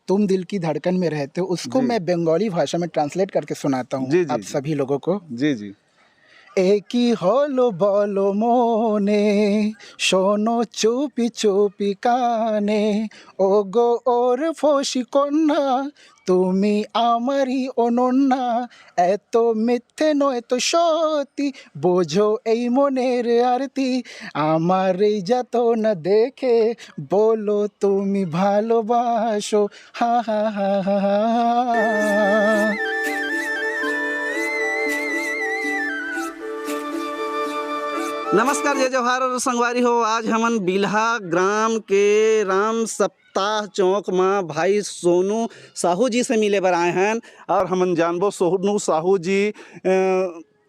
तुम दिल की धड़कन में रहते हो, उसको मैं बंगाली भाषा में ट्रांसलेट करके सुनाता हूँ आप सभी लोगों को। जी जी। একই হলো বলো মনে, শোনো চুপি চুপি কানে, ওগো ওর ফসি কন্যা, তুমি আমারই অনন্যা, এত মিথ্যে নয় তো সত্যি, বোঝো এই মনের আরতি, আমার এই যাতনা দেখে বলো তুমি ভালোবাসো, হা হা হা হা হা। नमस्कार, जय जवाहर और संगवारी हो। आज हमन बिल्हा ग्राम के राम सप्ताह चौक में भाई सोनू साहू जी से मिले बर आए हैं और हमन जानबो सोनू साहू जी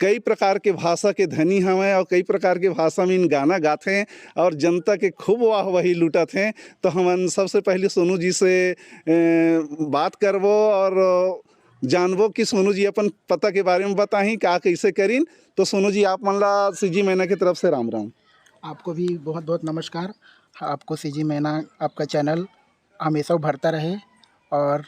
कई प्रकार के भाषा के धनी हमें और कई प्रकार के भाषा में इन गाना गाते हैं और जनता के खूब वाहवाही लूटत हैं। तो हमन सबसे पहले सोनू जी से बात करबो और जानबो कि सोनू जी अपन पता के बारे में बताही का कैसे करीन। तो सोनू जी आप मन ला सीजी मैना की तरफ से राम राम। आपको भी बहुत बहुत नमस्कार। आपको सीजी मैना आपका चैनल हमेशा उभरता रहे और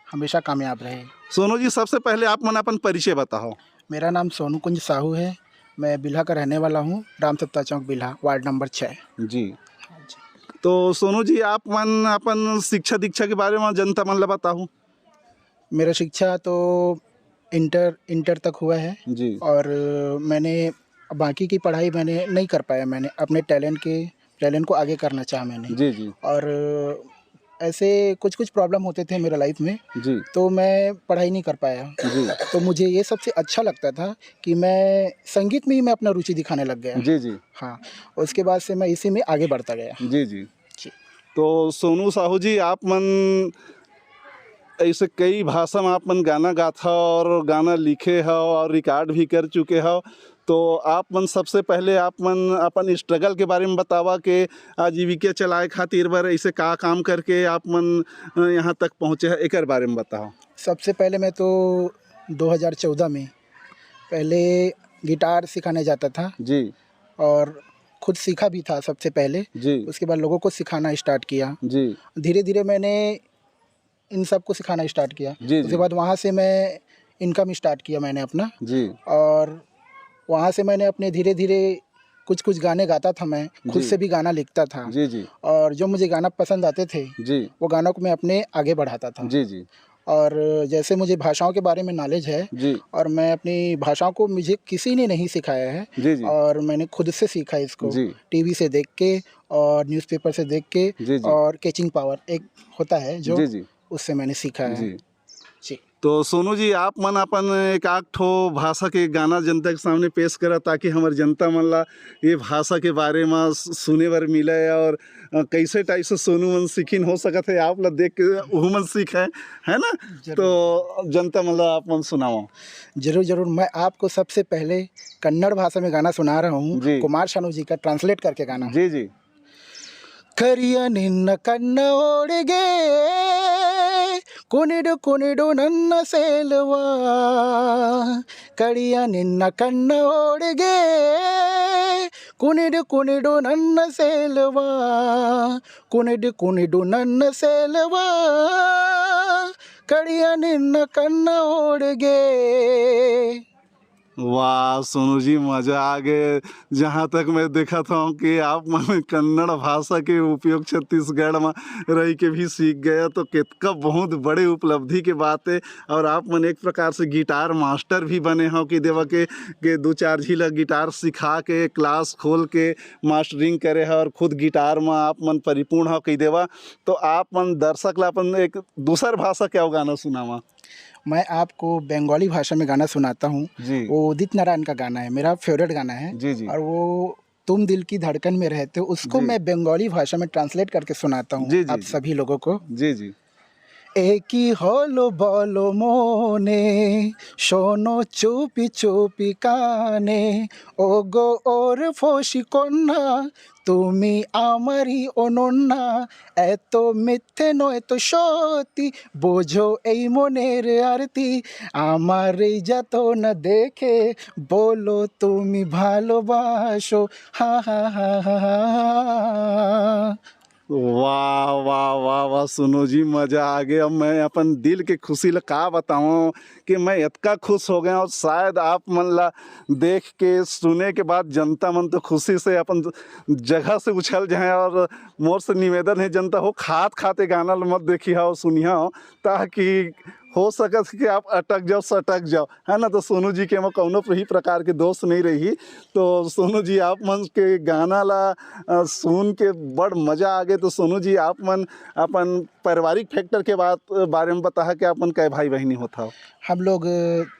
हमेशा कामयाब रहे। सोनू जी सबसे पहले आप मन अपन परिचय बताओ। मेरा नाम सोनू कुंज साहू है, मैं बिल्हा का रहने वाला हूँ, राम सप्ताह चौक बिल्हा, वार्ड नंबर 6 जी। तो सोनू जी आप मन अपन शिक्षा दीक्षा के बारे में जनता मन ला बताओ। मेरा शिक्षा तो इंटर तक हुआ है जी। और मैंने बाकी की पढ़ाई मैंने नहीं कर पाया। मैंने अपने टैलेंट को आगे करना चाहा मैंने। जी जी। और ऐसे कुछ प्रॉब्लम होते थे मेरा लाइफ में जी। तो मैं पढ़ाई नहीं कर पाया। जी। तो मुझे ये सबसे अच्छा लगता था कि मैं संगीत में ही मैं अपना रुचि दिखाने लग गया। जी जी। हाँ, उसके बाद से मैं इसी में आगे बढ़ता गया। जी जी। तो सोनू साहू जी आप मन ऐसे कई भाषा में आप मन गाना गाथा और गाना लिखे हो और रिकॉर्ड भी कर चुके हो। तो आप मन सबसे पहले आप मन अपन स्ट्रगल के बारे में बतावा कि आजीविका चलाए खातिर बर ऐसे का काम करके आप मन यहाँ तक पहुँचे हैं, एक बारे में बताओ। सबसे पहले मैं तो 2014 में पहले गिटार सिखाने जाता था जी। और खुद सीखा भी था सबसे पहले जी। उसके बाद लोगों को सिखाना स्टार्ट किया। जी। धीरे धीरे मैंने इन सब को सिखाना स्टार्ट किया। उसके बाद वहाँ से मैं इनकम स्टार्ट किया मैंने अपना। जी। और वहाँ से मैंने अपने धीरे धीरे कुछ गाने गाता था, मैं खुद से भी गाना लिखता था। जी जी। और जो मुझे गाना पसंद आते थे जी वो गानों को मैं अपने आगे बढ़ाता था। जी जी। और जैसे मुझे भाषाओं के बारे में नॉलेज है जी। और मैं अपनी भाषाओं को मुझे किसी ने नहीं सिखाया है। जी जी। और मैंने खुद से सीखा इसको। जी। टीवी से देख के और न्यूज़पेपर से देख के। जी जी। और कैचिंग पावर एक होता है जो जी जी। उससे मैंने सीखा है। जी। जी। तो सोनू जी आप मन अपन एक आध ठो भाषा के गाना जनता के सामने पेश करा ताकि हमारे जनता मन ला ये भाषा के बारे में सुने बर मिले और कैसे टाइप से सोनू मन सीखिन हो सकत है आप ला देख के वो मन सीखे है ना। तो जनता मन ला आप मन सुनाओ। जरूर जरूर। मैं आपको सबसे पहले कन्नड़ भाषा में गाना सुना रहा हूँ, कुमार शानू जी का ट्रांसलेट करके गाना। जी जी। ಕರಿಯ ನಿನ್ನ ಕಣ್ಣ ಓಡಿಗೆ ಕುಣಿಡು ಕುಣಿಡು ನನ್ನ ಸೇಲುವ, ಕರಿಯ ನಿನ್ನ ಕಣ್ಣ ಓಡಿಗೆ ಕುಣಿಡು ಕುಣಿಡು ನನ್ನ ಸೇಲುವ, ಕುಣಿಡು ಕುಣಿಡು ನನ್ನ ಸೇಲುವ, ಕರಿಯ ನಿನ್ನ ಕಣ್ಣ ಓಡಿಗೆ। वाह सोनू जी मज़ा आ गए। जहाँ तक मैं देखा था कि आप मन कन्नड़ भाषा के उपयोग छत्तीसगढ़ में रह के भी सीख गए तो कितना बहुत बड़े उपलब्धि के बात है। और आप मन एक प्रकार से गिटार मास्टर भी बने हो कि देवा के 2-4 झीला गिटार सिखा के क्लास खोल के मास्टरिंग करे है और खुद गिटार में आप मन परिपूर्ण हो कि देवा। तो आप मन दर्शक ला अपन एक दूसर भाषा क्या गाना सुनावा। मैं आपको बंगाली भाषा में गाना सुनाता हूँ। वो उदित नारायण का गाना है, मेरा फेवरेट गाना है। जी जी। और वो तुम दिल की धड़कन में रहते हो, उसको मैं बंगाली भाषा में ट्रांसलेट करके सुनाता हूँ आप सभी लोगों को। जी जी। একই হলো বলো মনে, শোনো চুপি চুপি কানে, ওগো ওর ফসি কন্যা, তুমি আমারই অনন্যা, এত মিথ্যে নয় তো সত্যি, বোঝো এই মনের আরতি, আমার এই যাতনা দেখে বলো তুমি ভালোবাসো, হা হা হা হা হা। वाह वाह वाह वाह सुनो जी, मजा आ गया। अब मैं अपन दिल के खुशी ला का बताऊं कि मैं इतना खुश हो गया, और शायद आप मन ला देख के सुने के बाद जनता मन तो खुशी से अपन जगह से उछल जाए। और मोर से निवेदन है जनता हो खात खाते गाना ला मत देखिए और सुनिया हो, ताकि हो सकत कि आप अटक जाओ सटक जाओ, है ना। तो सोनू जी के में कौनो ही प्रकार के दोस्त नहीं रही। तो सोनू जी आप मन के गाना ला सुन के बड़ मज़ा आ गए। तो सोनू जी आप मन अपन पारिवारिक फैक्टर के बारे में बता कि आप मन कै भाई बहनी होता हो। हम लोग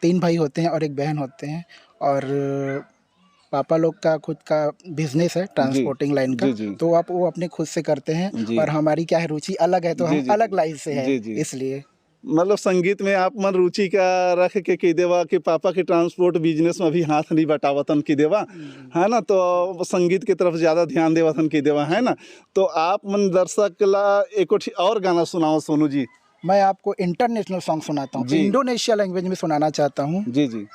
3 भाई होते हैं और एक बहन होते हैं। और पापा लोग का खुद का बिजनेस है ट्रांसपोर्टिंग लाइन का, जी, जी। तो आप वो अपने खुद से करते हैं। जी। और हमारी क्या है, रुचि अलग है, तो जी, हम जी, अलग लाइन से जी, है, जी। इसलिए। मतलब संगीत में आप मन रुचि का रख के कह देवा कि पापा के ट्रांसपोर्ट बिजनेस में भी हाथ नहीं बटावतन की देवा, है ना। तो संगीत की तरफ ज़्यादा ध्यान देवतन की देवा, है ना। तो आप मन दर्शक ला एक और गाना सुनाओ सोनू जी। मैं आपको इंटरनेशनल सॉन्ग सुनाता हूँ, जी। इंडोनेशिया लैंग्वेज में सुनाना चाहता हूँ। जी जी।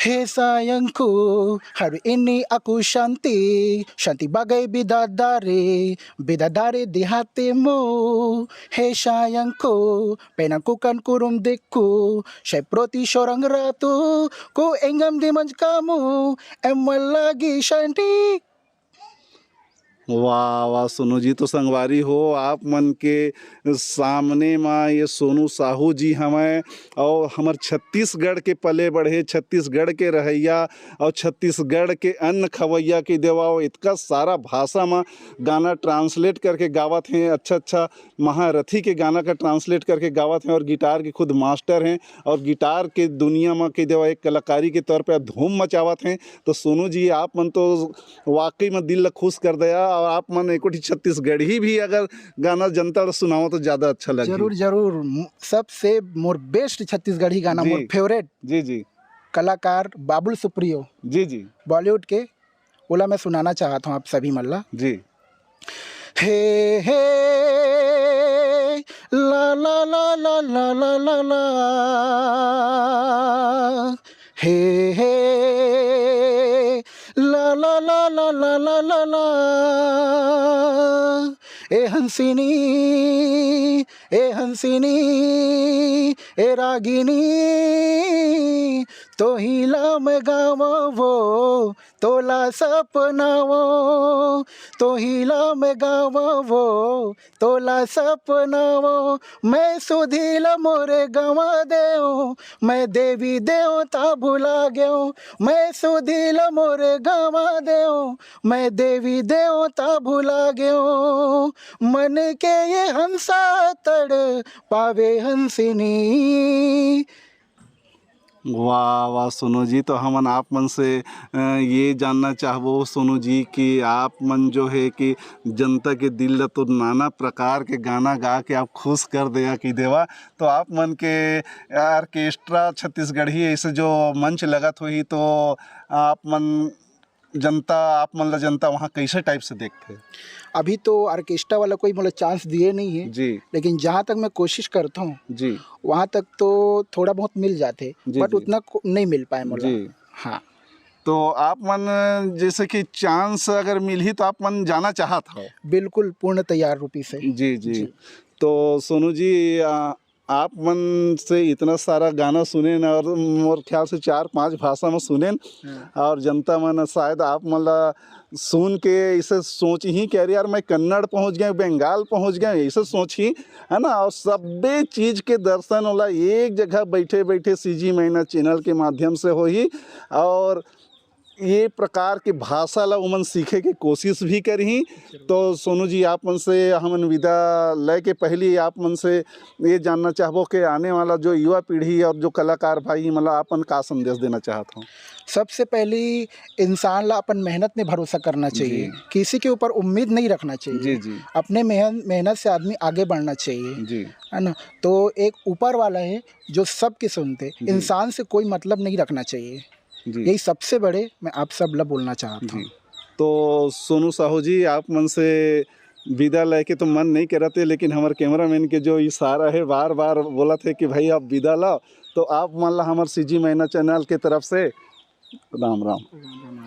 Hei sayangku, hari ini aku Shanti, Shanti bagai bidadari, bidadari di hatimu. Hei sayangku, penangku kan kurung diku, seperti seorang ratu, ku ingin dimanja kamu, emang lagi Shanti. वाह वाह सोनू जी तो संगवारी हो आप मन के सामने में ये सोनू साहू जी हमें, और हमार छत्तीसगढ़ के पले बढ़े, छत्तीसगढ़ के रहैया और छत्तीसगढ़ के अन्न खवैया की देवाओ इतना सारा भाषा में गाना ट्रांसलेट करके गावत हैं। अच्छा अच्छा महारथी के गाना का ट्रांसलेट करके गावत हैं, और गिटार के खुद मास्टर हैं, और गिटार के दुनिया में की देवा एक कलाकारी के तौर पर धूम मचावत हैं। तो सोनू जी आप मन तो वाकई में दिल खुश कर दिया। और आप मन एक छत्तीसगढ़ी भी अगर गाना जनता को सुनाओ तो ज़्यादा अच्छा लगे। जरूर जरूर, सबसे मोर बेस्ट छत्तीसगढ़ी गाना, जी। मोर फेवरेट जी जी कलाकार बाबुल सुप्रियो, जी जी बॉलीवुड के, ओला मैं सुनाना चाहता हूँ आप सभी मल्ला। जी। हे हे ला ला ला ला ला ला ला ला, हे हे ला ला ला ला ला ला ला ला, ए हंसिनी, ए हंसिनी, ए रागिनी, तो हिला में गावो तोला सपनावो, तो हिला में गावो तोला सपनावो, मैं सुधील मोरे गवा देओ, मैं देवी देवता भुला गयो, मैं सुधील मोरे गवा देओ, मैं देवी देवता भुला गयो, मन के ये हंसा तड़ पावे हंसिनी। वाह वाह सोनू जी, तो हमन आप मन से ये जानना चाहबो सोनू जी कि आप मन जो है कि जनता के दिल तो नाना प्रकार के गाना गा के आप खुश कर दिया कि देवा। तो आप मन के ऑर्केस्ट्रा छत्तीसगढ़ी ऐसे जो मंच लगत हुई, तो आप मन आप मन ला जनता वहाँ कैसे टाइप से देखते हैं? अभी तो ऑर्केस्ट्रा वाला कोई मतलब चांस दिए नहीं है जी। लेकिन जहाँ तक मैं कोशिश करता हूँ जी। वहाँ तक तो थोड़ा बहुत मिल जाते, जी, बट जी। उतना नहीं मिल पाए मुझे। जी। हाँ, तो आप मन जैसे कि चांस अगर मिल ही तो आप मन जाना चाहत हो? बिल्कुल पूर्ण तैयार रूपी से। जी जी। तो सोनू जी आप मन से इतना सारा गाना सुने न, और मोर ख्याल से 4-5 भाषा में सुने, और जनता मन शायद आप मन ला सुन के इसे सोच ही कह रही यार मैं कन्नड़ पहुंच गया, बंगाल पहुंच गया, ऐसे सोच ही, है ना। और सभी चीज़ के दर्शन होला एक जगह बैठे बैठे सीजी मैना चैनल के माध्यम से हो ही, और ये प्रकार की भाषा ला उमन सीखे की कोशिश भी करी। तो सोनू जी आप मन से हमन विदा ले के पहली आप मन से ये जानना चाहबो कि आने वाला जो युवा पीढ़ी और जो कलाकार भाई मतलब आपन का संदेश देना चाहता हूँ? सबसे पहली इंसान ला अपन मेहनत में भरोसा करना चाहिए, किसी के ऊपर उम्मीद नहीं रखना चाहिए। जी जी। अपने मेहनत से आदमी आगे बढ़ना चाहिए, जी। है ना। तो एक ऊपर वाला है जो सबके सुनते, इंसान से कोई मतलब नहीं रखना चाहिए। यही सबसे बड़े मैं आप सब ला बोलना चाहता हूँ। तो सोनू साहू जी आप मन से विदा लेके तो मन नहीं कर रहे, लेकिन हमारे कैमरामैन के जो इशारा है बार बार बोला थे कि भाई आप विदा लाओ, तो आप मान ला हमारे सीजी मैना चैनल के तरफ से राम राम।